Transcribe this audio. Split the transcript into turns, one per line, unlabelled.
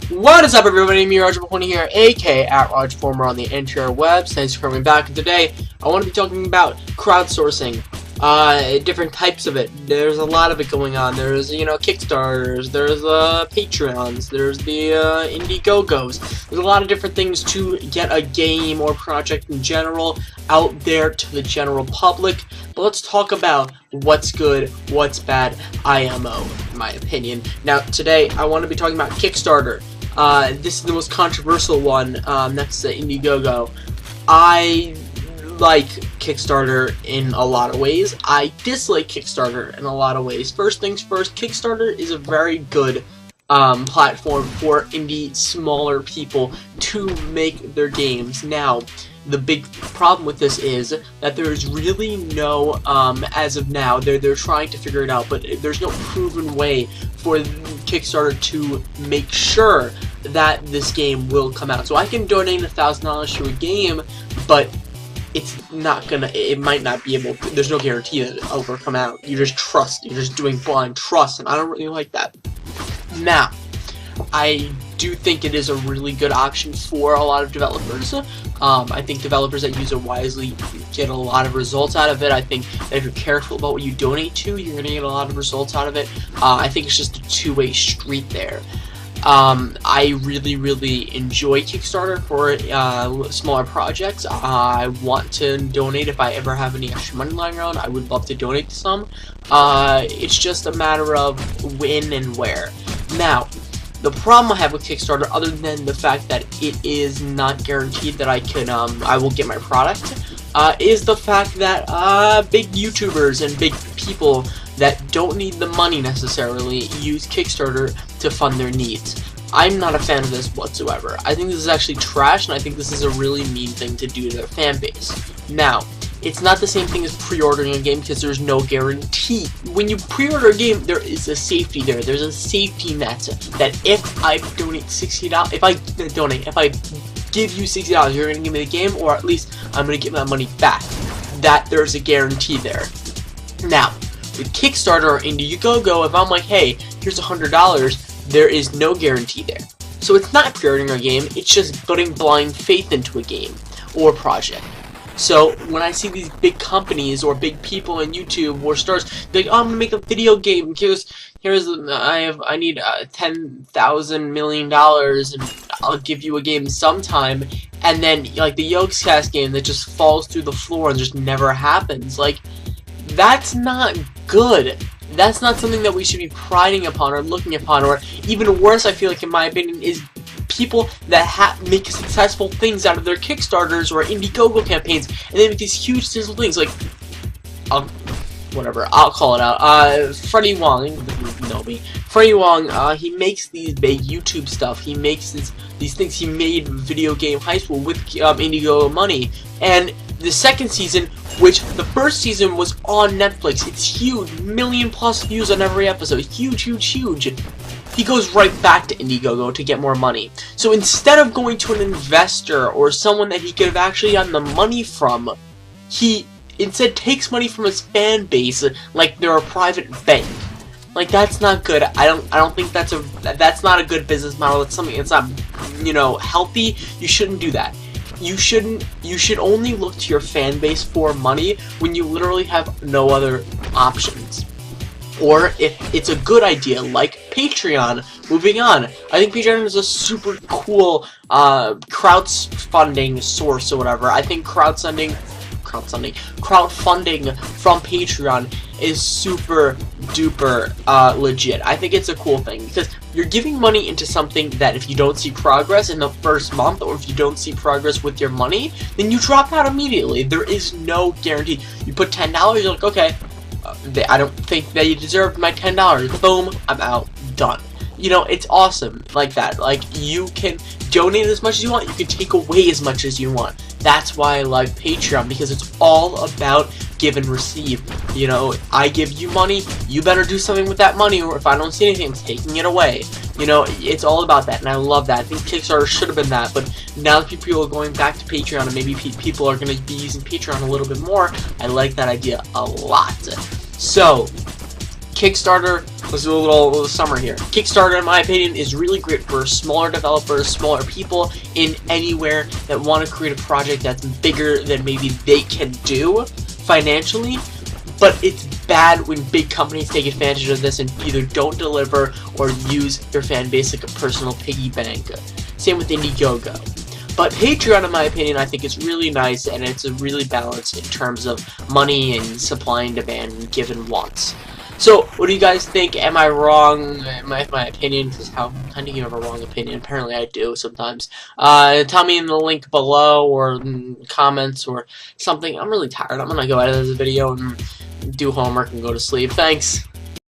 What is up, everybody? Me, Roger here, aka at RogerFormer on the interwebs. Thanks for coming back. And today, I want to be talking about crowdsourcing. Different types of it. There's a lot of it going on. There's, Kickstarters. There's Patreons. There's the Indiegogos. There's a lot of different things to get a game or project in general out there to the general public. But let's talk about what's good, what's bad, IMO, in my opinion. Now, today, I want to be talking about Kickstarter. This is the most controversial one, next to Indiegogo. I like Kickstarter in a lot of ways. I dislike Kickstarter in a lot of ways. First things first, Kickstarter is a very good platform for indie, smaller people to make their games. Now, the big problem with this is that there's really no, as of now, they're trying to figure it out, but there's no proven way for Kickstarter to make sure that this game will come out. So I can donate $1,000 to a game, but it's not gonna, it might not be able to, there's no guarantee that it'll ever come out. You just trust, you're just doing blind trust, and I don't really like that. Now, I do think it is a really good option for a lot of developers. I think developers that use it wisely get a lot of results out of it. I think that if you're careful about what you donate to, you're going to get a lot of results out of it. I think it's just a two-way street there. I really enjoy Kickstarter for smaller projects. I want to donate if I ever have any extra money lying around. I would love to donate to some. It's just a matter of when and where. Now, the problem I have with Kickstarter, other than the fact that it is not guaranteed that I will get my product, is the fact that big YouTubers and big people that don't need the money necessarily use Kickstarter to fund their needs. I'm not a fan of this whatsoever. I think this is actually trash, and I think this is a really mean thing to do to their fan base. Now, it's not the same thing as pre-ordering a game because there's no guarantee. When you pre-order a game, there is a safety there. There's a safety net that if I donate $60, if I give you $60, you're going to give me the game, or at least I'm going to get my money back. That there's a guarantee there. Now, with Kickstarter or Indiegogo, if I'm like, hey, here's $100, there is no guarantee there. So it's not pre-ordering a game, it's just putting blind faith into a game or project. So when I see these big companies or big people on YouTube or stars, they're like, oh, I'm gonna make a video game. I need $10,000 million, and I'll give you a game sometime. And then like the Yogscast game that just falls through the floor and just never happens. Like, that's not good. That's not something that we should be priding upon or looking upon. Or even worse, I feel like, in my opinion, is people that make successful things out of their Kickstarters or Indiegogo campaigns, and they make these huge successful things. Like, whatever, I'll call it out. Freddie Wong, you know me. Freddie Wong, he makes these big YouTube stuff. He makes these things. He made Video Game High School with Indiegogo money, and the second season, which the first season was on Netflix, it's huge, million-plus views on every episode, huge. He goes right back to Indiegogo to get more money. So instead of going to an investor or someone that he could have actually gotten the money from, he instead takes money from his fan base like they're a private bank. Like, that's not good. I don't think that's not a good business model. It's something that's not, healthy. You shouldn't do that. You should only look to your fan base for money when you literally have no other options. Or if it's a good idea, like Patreon. Moving on, I think Patreon is a super cool crowdfunding source or whatever. I think crowdfunding from Patreon is super duper legit. I think it's a cool thing because you're giving money into something that if you don't see progress in the first month, or if you don't see progress with your money, then you drop out immediately. There is no guarantee. You put $10, you're like, okay, I don't think that you deserve my $10. Boom, I'm out, done. It's awesome like that. Like, you can donate as much as you want, you can take away as much as you want. That's why I like Patreon, because it's all about give and receive. I give you money, you better do something with that money, or if I don't see anything, I'm taking it away. It's all about that, and I love that. I think Kickstarter should have been that, but now that people are going back to Patreon, and maybe people are going to be using Patreon a little bit more, I like that idea a lot. So, Kickstarter, let's do a little summary here. Kickstarter, in my opinion, is really great for smaller developers, smaller people in anywhere that want to create a project that's bigger than maybe they can do financially. But it's bad when big companies take advantage of this and either don't deliver or use their fan base like a personal piggy bank. Same with Indiegogo. But Patreon, in my opinion, I think is really nice, and it's a really balanced in terms of money and supply and demand and given wants. So, what do you guys think? Am I wrong? My opinion, because how do you have a wrong opinion? Apparently I do sometimes. Tell me in the link below or in comments or something. I'm really tired. I'm going to go out of this video and do homework and go to sleep. Thanks.